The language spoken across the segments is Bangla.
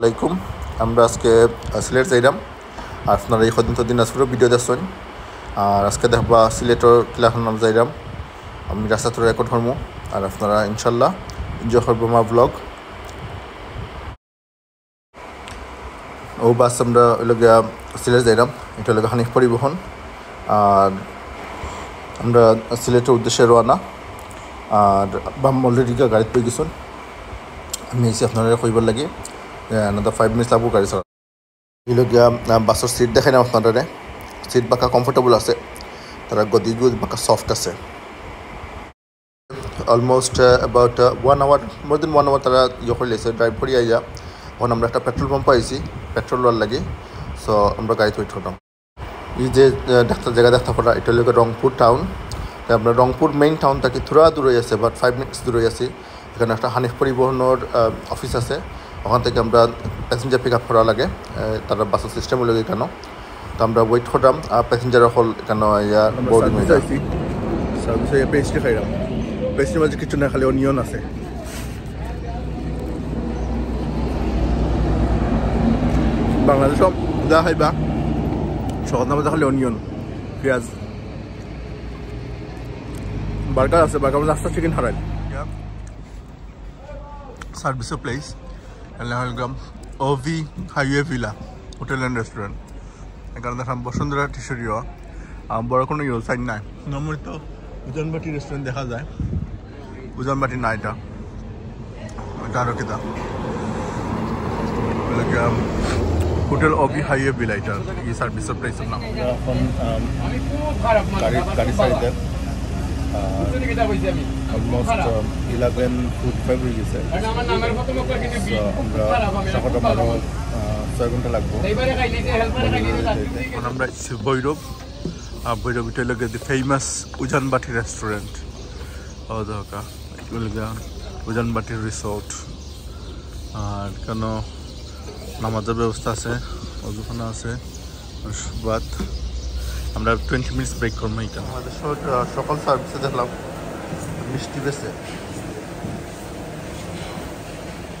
আলাইকুম আমরা আজকে সিলেট যাইলাম আপনারা এই কদিন তো দিনাজপুরও ভিডিও দেখছেন আর আজকে দেখবা সিলেটের কিলাখান নাম যাইলাম আমি রাস্তা তো রেকর্ড করবো আর আপনারা ইনশাল্লাহ এনজয় করবো আমার ব্লগ ও বাস আমরা ওইলগিয়া সিলেট যাইলাম এটা হলো হানিফ পরিবহন আর আমরা সিলেটের উদ্দেশ্যে রওনা আর বাম অলরেডি গাড়িতে পেয়ে গেছেন আমি এসে আপনারা কইবার লাগে another 5 minutes লাগবো গাড়ি চালা এগুলো বাসের সিট দেখাই না আপনারা সিট বাঁকা কমফোর্টেবল আছে তারা গদিগুলো বাঁকা সফট আছে almost about 1 hour more than 1 hour তারা ইয়ে করে লেছে ড্রাইভ করে আইয়া এখন আমরা একটা পেট্রোল পাম্প পাইছি পেট্রোল আর লাগে সো আমরা গাড়িতে ওয়েট করলাম এই যে ডাক্তার জায়গা দেখা পড়া এটা হলো রংপুর টাউন আমরা রংপুর মেইন টাউন থেকে থোড়া দূরে আছে বাট 5 মিনিটস দূরে আছি এখানে একটা হানিফ পরিবহনের অফিস আছে ওখান থেকে আমরা প্যাসেঞ্জার পিক আপ করা লাগে তারা বাসের সিস্টেম লাগে কেন তো আমরা ওয়েট করলাম আর প্যাসেঞ্জার হল কেন ইয়ার বোর্ডিং হয়ে যাচ্ছি সার্ভিসে পেস্ট্রি খাইলাম পেস্ট্রির মাঝে কিছু না খালি অনিয়ন আছে বাংলাদেশও যা খাইবা সকাল নামে খালি অনিয়ন পেঁয়াজ বার্গার আছে বার্গার মধ্যে আস্তা চিকেন হারাই সার্ভিসের প্লেস এলাহালগ্রাম ওভি highway villa hotel and restaurant এখানে দেখলাম বসুন্ধরা টিশরিও বড় কোনো ইউল সাইড নাই নর্মালি তো উজানবাটি রেস্টুরেন্ট দেখা যায় উজানবাটি না এটা আরও কেতা হোটেল ওভি হাইওয়ে ভিলা এটা এই সার্ভিসের প্লেসের নাম এখন গাড়ি সাইডে অলমোস্ট 11:45 হয়ে গেছে আমরা আরও 6 ঘন্টা লাগবো আমরা ভৈরব ভৈরব এটা লাগে ফেমাস উজানবাটি রেস্টুরেন্ট দরকার উজানবাটি রিসোর্ট আর কেন নামাজের ব্যবস্থা আছে অজুখানা আছে বাদ আমরা 20 মিনিটস ব্রেক করবো এখানে আমাদের সকল সার্ভিসে দেখলাম মিষ্টি বেছে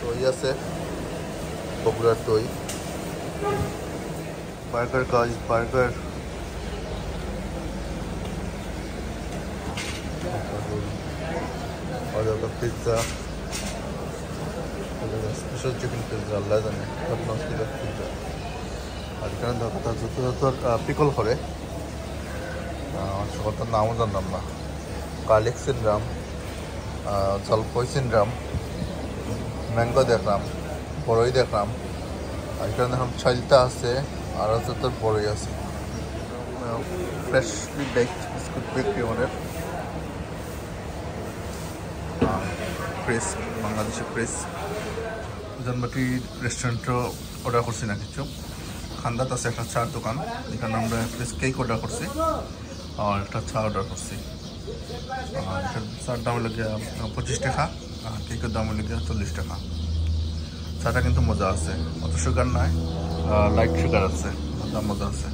দই আছে বগুড়ার দই বার্গার কাজ burger pizza special chicken pizza Allah জানে পিৎজা আর এখানে কথা যত পিকল করে সকলটার নামও জানলাম না গার্লিক সিনড্রাম জলপই সিনড্রাম ম্যাঙ্গো দেখলাম বড়ই দেখলাম আর এখানে দেখলাম চাইলটা আছে আর আছে তোর বড়ই আছে ফ্রেশলি বেকড বিস্কুট বেকরি আমাদের press Bangladeshi press Ujanbati রেস্টুরেন্টও order করছি না কিছু খান্দাত আছে একটা চার দোকান এখানে আমরা প্লেস কেক অর্ডার করছি আর একটা চা অর্ডার করছি আর চার দাম লেগে 25 টাকা আর কেকের দাম লেগে 40 টাকা চাটা কিন্তু মজা আছে অত সুগার নাই লাইট সুগার আছে দাম মজা আছে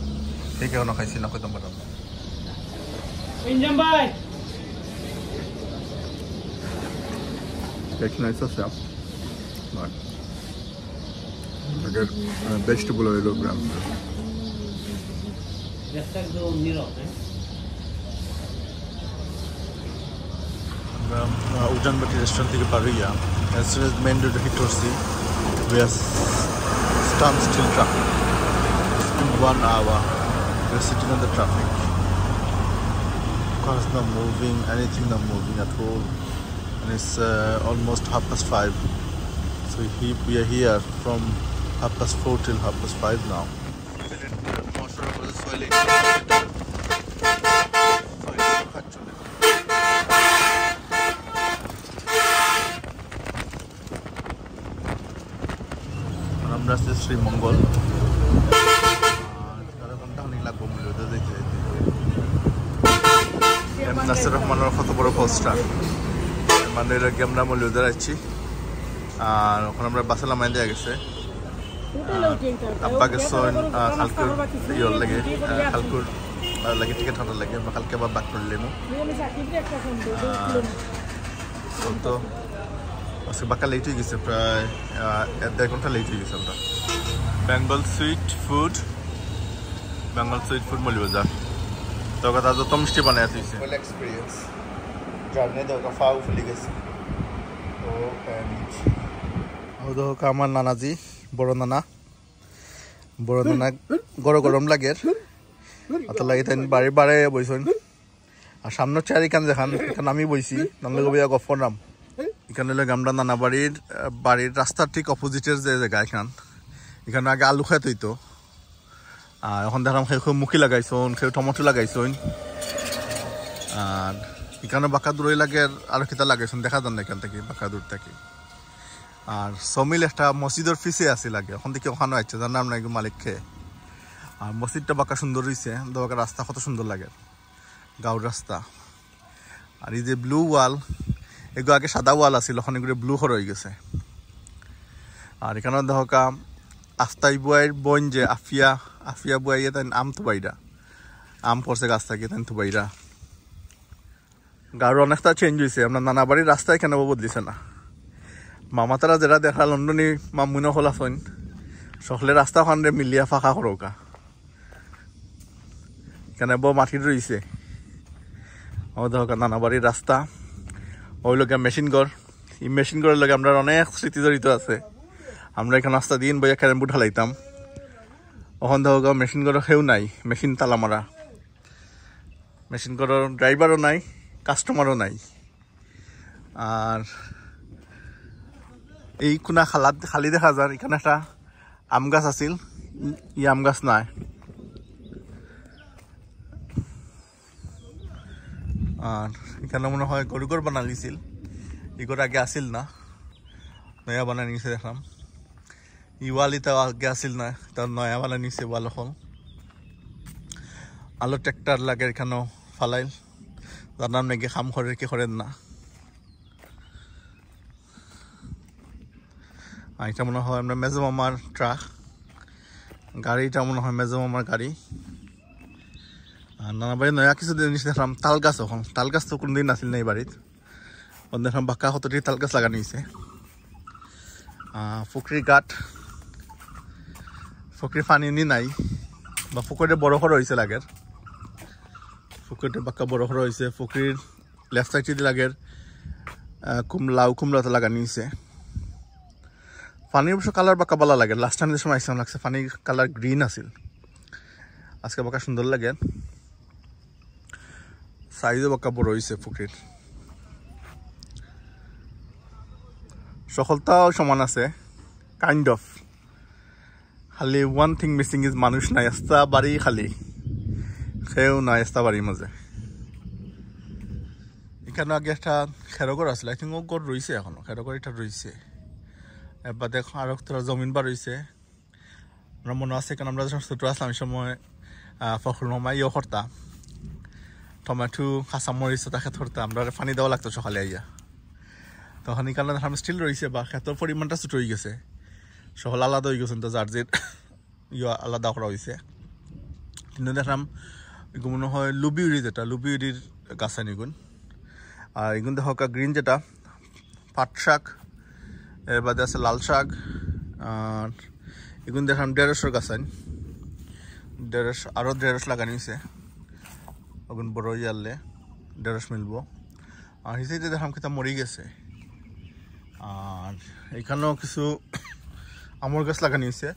কেক এখনো খাইছি না কইতাম পারলাম না কেক নাইস আছে আগের ভেজিটেবল হইল গ্রাম উজানবাটি রেস্টুরেন্ট থেকে পারিয়া মেন রোড হিট করছি we are stand still traffic it's been 1 hour we're sitting on the traffic cars not moving anything not moving at all and it's almost 5:30 so we are here from 4:30 till 5:30 now আমরা আসছি শ্রীমঙ্গল লাগবো নাসির রহমানের কত বড় পোস্টার মানে এর আগে আমরা মৌলুদার আছি আর ওখানে আমরা বাসে নামাই দেওয়া গেছে আব্বা গেছে খালকুর ইয়র লাগে খালকুর লাগে টিকিট হাঁটার লাগে আমরা কালকে আবার বাক করলাম তো আজকে বাক্কা লেট হয়ে গেছে, প্রায় 1.5 ঘন্টা লেট হয়ে গেছে। আমরা বেঙ্গল সুইট ফুড মৌলবাজার তো কথা যত মিষ্টি বানাই দিয়েছে। এক্সপিরিয়েন্স জার্নি তো ফাউ ফুলি গেছে। তো আমার নানাজি বড় নানা গরম লাগে অত লাগে তাই বাড়ি বাড়ে বইছেন। আর সামনের চেয়ার এখান যেখান এখানে আমি বইছি নামলে গবিয়া গফর নাম এখানে লোক আমরা নানা বাড়ির রাস্তার ঠিক অপোজিটের যে জায়গা এখানে আগে আলু খেত হইতো। আর এখন দেখলাম কেউ মুখি লাগাইছন, কেউ টমেটো লাগাইছন। আর এখানে বাঁকা দূরই লাগে আর কিতা লাগাইছন দেখা যান না এখান থেকে বাঁকা দূর থেকে। আর সমিল একটা মসজিদের ফিসে আসি লাগে এখন থেকে ওখানে আছে জানাম না মালিককে। আর মসজিদটা বাঁকা সুন্দর হয়েছে, বাঁকা রাস্তা কত সুন্দর লাগে গাঁওর রাস্তা। আর এই যে ব্লু ওয়াল এগুলো আগে সাদা ওয়াল আছিল, ওখানে এগুলো ব্লু হয়ে গেছে। আর এখানে দেখা আস্তাই বুয়াইয়ের বোন যে আফিয়া বুয়াইয়ে তাই আম তো বাইরা আম পড়ছে গাছ থাকে তাই তো বাইরা। গাঁর অনেকটা চেঞ্জ হয়েছে, আপনার নানা বাড়ির রাস্তা এখানে বদলিছে না। মামা তারা যেটা দেখা লন্ডনী মামুনো হল আসন সকলে রাস্তা ওখানে মিলিয়া ফাঁকা করোকা এখানে মাটির রয়েছে। ও দেখা নানা বাড়ির রাস্তা ওই লোক মেশিন ঘর, এই মেশিন ঘরের লোক আমরা অনেক স্মৃতি জড়িত আছে। আমরা এখানে রাস্তা দিন বইয়া ক্যারেম বোর্ড হালাইতাম, ওখান দেখা মেশিন ঘর সেও নাই, মেশিন তালা মারা, মেশিন ঘরের ড্রাইভারও নাই, কাস্টমারও নাই। আর এই কোনা খালি দেখা যায় এখানে একটা আম গাছ আছিল, ই আম গাছ নাই। আর এখানে মনে হয় গরুঘর বানালিছিল, এগুলো আগে আসিল না, নয়া বানাই নিছে দেখলাম। ই ওয়াল এটা আগে আসিল না, তার নয়া বানাই নিছে ওয়াল এখন। আলো ট্রেক্টর লাগে এখানেও ফালাইল, জানাম নাকি খাম করে কি করেন না। এটা মনে হয় আমরা মেজো মামার ট্রাক গাড়িটা মনে হয় মেজো মামার গাড়ি। আর নানা বাড়ি নয়া কিছু জিনিস দেখলাম, তাল গাছ, এখন তাল গাছ তো কোনদিন আসিল না এই বাড়ির, দেখলাম বাঁকা কতটি তাল গাছ লাগানো হয়েছে। পুকুরির ঘাট, পুকুরির পানি নি নাই বা পুকুরে বড় খর হয়েছে লাগের, পুকুরটা বাঁকা বড় খর হয়েছে। পুকুরির লেফট সাইডে লাগের লাউ কুমড়াতে লাগানো হয়েছে। পানির অবশ্য কালার বাঁকা বালা লাগে, লাস্ট টাইম যে সময় আসলাম লাগছে পানির কালার গ্রিন আছিল, আজকে বাঁকা সুন্দর লাগে। সাইজও বাঁকা বড় হয়েছে পুকুরির, সকলটাও সমান আছে কাইন্ড অফ, খালি ওয়ান থিং মিসিং ইজ মানুষ নাই, এস্তা বাড়ি খালি, সেও নাই এস্তা বাড়ির মাঝে। এখানে আগে একটা খেরগড় আসলে, আই থিঙ্ক ও গড় রয়েছে এখনো, খেরগড় এটা রয়েছে। এবার দেখ আরো তোরা জমিন বার রয়েছে, আমরা মনে আছে কারণ আমরা যখন ছোটো আসলাম এই সময় ফখরুল মামা ইয়ে করতাম, টমেটো কাঁচামরিচ তাকে ধরতাম, আমরা পানি দেওয়া লাগতো সকালে আইয়া। তখন এখানে দেখলাম স্টিল রয়েছে বা ক্ষেতের পরিমাণটা ছোট হয়ে গেছে, সকল আলাদা হয়ে গেছে, তো জার্জির ইয়ে আলাদা করা হয়েছে। কিন্তু দেখলাম এগুলো মনে হয় লুবিউরি, যেটা লুবিউরির গাছ আনি এগুন। আর এগুন দেখো গ্রিন যেটা পাট শাক, এর বাদে আছে লাল শাক। আর এগুন দেখলাম ঢেঁড়সের গাছ আনি, ঢেঁড়স আরও ঢেঁড়স লাগানি হয়েছে, ওগুন বড় ইয়ারলে ঢেঁড়স মিলবো। আর হিসেবে দেখলাম কিতা মরি গেছে। আর এখানেও কিছু আমৰ গাছ লাগানি হয়েছে,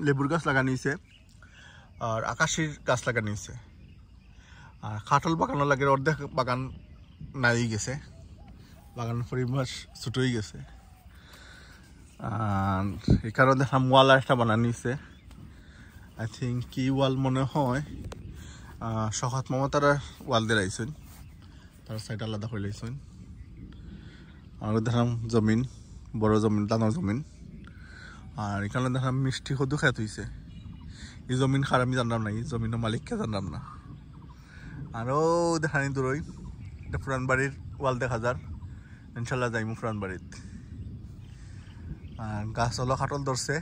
লেবুর গাছ লাগানি হয়েছে, আর আকাশির গাছ লাগানি হয়েছে। আর কাঠল বাগানও লাগে, অর্ধেক বাগান নাই গেছে, বাগান পরিবেশ ছোট হয়ে গেছে। আর এখানেও দেখলাম ওয়াল একটা বানানি হয়েছে, আই থিঙ্ক কি ওয়াল মনে হয় শখাত মামা তারা ওয়াল দিয়ে লাইছেন, তার সাইড আলাদা করে লাইছেন। আর দেখলাম জমিন, বড় জমিন, দানার জমিন। আর এখানে দেখলাম মিষ্টি সদু খেত হয়েছে, এই জমিন খার আমি জানলাম না, এই জমিনের মালিককে জানলাম না। আরও দেখানি দূরই একটা পুরান বাড়ির ওয়াল দেখা যার, ইনশাল্লাহ যাইমু পুরান বাড়িত। আর গাছ হলো কাটল ধরছে,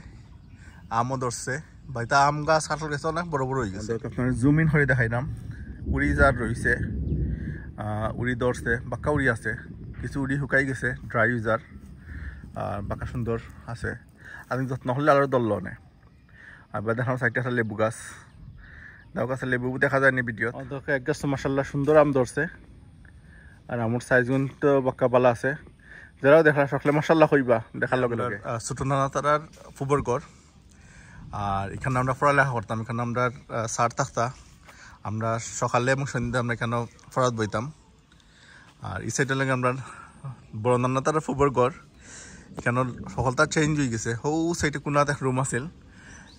আমও ধরছে, বাড়িতে আম গাছ কাটল গেছে অনেক বড় বড় হয়ে গেছে। আপনার জুমিন হয়ে দেখাইলাম, উড়ি যার রয়েছে, উড়ি ধরছে, বাক্কা উড়ি আছে, কিছু উড়ি শুকাই গেছে ড্রাই ইউজার আর বাঁকা সুন্দর আছে আমি যত্ন হলে আরও দল নে আর দেখানো সাইডটা আছে লেবু গাছ দাও গাছে লেবু দেখা যায়নি ভিডিও এক গাছ তো মাসাল্লাহ সুন্দর আম ধরছে আর আমার সাইজগুন তো বাক্কা বালা আছে যারাও দেখা সকলে মাসাল্লাহ কইবা দেখার লগে লগে ছোট নানা তারার ফুবর ঘর আর এখানে আমরা পড়ালেখা করতাম এখানে আমরা স্যার থাকতা আমরা সকালে এবং সন্ধ্যা আমরা এখানে পড়াত বইতাম আর এই সাইডের লাগে আমরা বড় নানা তারা ফুবর ঘর এখানে সকলটা চেঞ্জ হয়ে গেছে হৌ সাইডে কোনো এক রুম আছিল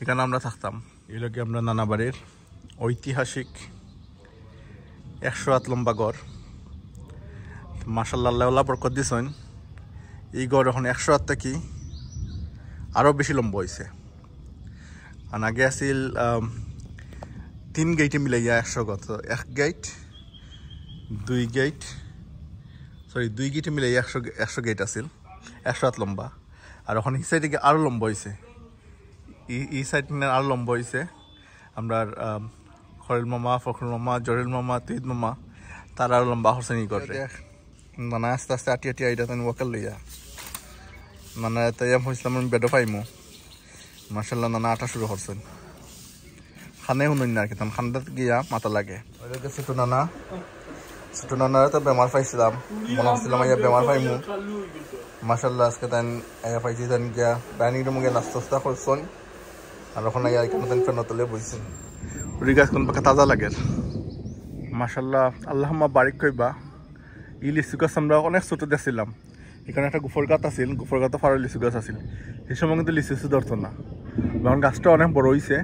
এখানে আমরা থাকতাম এই লগে আমরা নানা বাড়ির ঐতিহাসিক 100 হাত লম্বা গড় মাশাআল্লাহ আল্লাহ বরকত দিছেন এই গড় এখন 100 হাত থেকে আরও বেশি লম্বা হয়েছে আর আগে আছিল 3 গেটে মিলাইয়া 100 গত 1 গেট 2 গেট সরি 2 গেটে মিলাইয়া 100 গেট আছিল 100 হাত লম্বা আর এখন এই সাইডে আরও লম্বা হয়েছে এই সাইড আরও লম্বা হয়েছে আমরা খলিল মামা ফখরুল মামা জরিল মামা তুইদ মামা তার আরও লম্বা হরসেনি করে নানা আস্তে আস্তে আটি আটি আইডা তেন ওয়াকাল লইয়া নানা তাইয়াম হয়েছিলাম আমি বেডো পাইমু মার্শাল্লাহ নানা আটা শুরু করছেন খানে শুনুন না আর কি তখন খান্দাত গিয়া মাথা লাগে ছোট নানার তো বেমার পাইছিলাম মনে হচ্ছিলাম আইয়া বেমার পাইমু মার্শাল্লাহ আজকে তাই আইয়া পাইছি তেন গিয়া ডাইনিং মুখে নাস্তা করছেন আর ওখানে আইয়া এখানে তেন ফেন তলে বইছেন উড়ি গাছ কোন পাখা তাজা লাগে মার্শাল্লাহ আল্লাহ বারিক কইবা ই লিচু গাছ আমরা অনেক ছোটো দেখছিলাম এখানে একটা গুফর গাছ আছিল গুফর গাছও ফারো লিচু গাছ আছিল সেই সময় কিন্তু লিচু ধরতো না এখন গাছটা অনেক বড় হয়েছে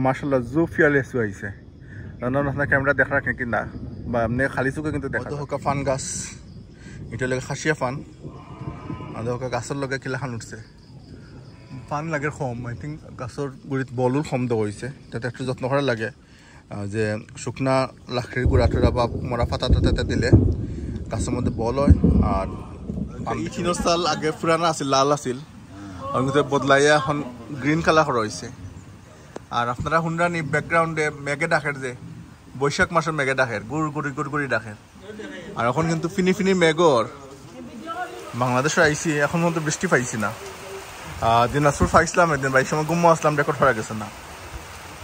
মার্শাল্লাহ জুফিয়া লিচু আইছে রান্নার আপনার ক্যামেরা দেখা রাখেন কি না বা এমনি খালি চোখে কিন্তু দেখা হোকা ফান গাছ এটা লাগে খাসিয়া ফান আর হোকা গাছের লগে কিলা খান উঠছে ফান লাগে কম আই থিঙ্ক গাছের গুড়িত বলুর কম দেওয়া হয়েছে তাতে একটু যত্ন করা লাগে যে শুকনা লাকড়ির গুঁড়া টুড়া বা মরা ফাতা টাতা দিলে গাছের মধ্যে বল হয় আর এই চিনোর চাল আগে পুরানা আছিল লাল আছিল বদলাইয়া এখন গ্রিন কালার করা হয়েছে আর আপনারা শুনরানি ব্যাকগ্রাউন্ডে মেঘে ডাকের যে বৈশাখ মাসের মেঘে ডাকের গুড় গুড়ি ডাকের আর এখন কিন্তু ফিনি ফিনি মেঘর বাংলাদেশে আইসি এখন মতো বৃষ্টি পাইছি না দিনাজপুর পাইছিলাম একদিন বাইশ সময় গুম্ম আসলাম রেকর্ড করা গেছে না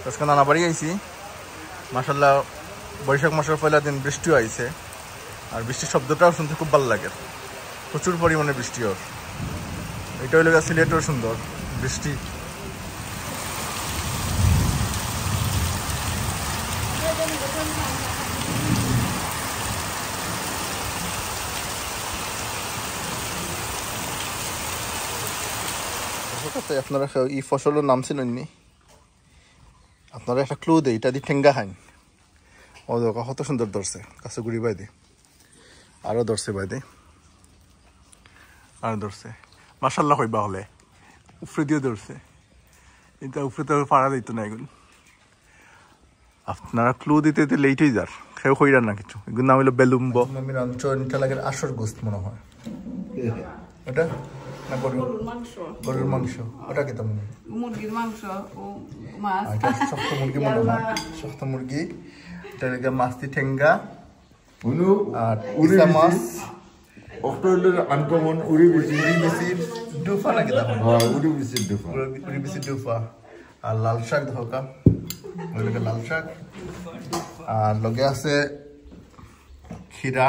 আজকে নানা বাড়ি আইসি মাসাল্লাহ বৈশাখ মাসের পয়লা দিন বৃষ্টিও আইছে আর বৃষ্টির শব্দটাও শুনতে খুব ভালো লাগে প্রচুর পরিমাণে বৃষ্টি ওর এটা হইল সিলেটও সুন্দর বৃষ্টি আপনারা এই ফসলের নাম ছিলেননি আপনারা একটা ক্লু দেয় এটা দিয়ে ঠেঙ্গা খান ও দেখা কত সুন্দর ধরছে কাছে গুড়ি বাইদে আরও ধরছে বাইদে আরও ধরছে মার্শাল্লাহ হইবা হলে উফরে দিয়ে ধরছে এটা উফরে তো পাড়া দিত না এগুলো আপনারা ক্লু দিতে দিতে লেট হয়ে যার খেয়েও হইরান না কিছু এগুলো নাম হইলো বেলুম্ব আমি রাঞ্চনটা লাগে আসর গোস্ত মনে হয় ওটা না গরুর মাংস ওটা কি তেমন মুরগির মাংস ও মাছ শক্ত মুরগি মনে হয় শক্ত মুরগি এটা লাগে মাছটি ঠেঙ্গা আর ইসা মাছ অক্টোবরের আনকমন উড়ি বিসির ডুফা নাকি তেমন হ্যাঁ উড়ি বিসির ডুফা আর লাল শাক ধোকা ওই লগে লাল শাক আর লগে আছে খিরা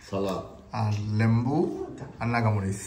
সালাদ আর লেম্বু আর নাগামরিচ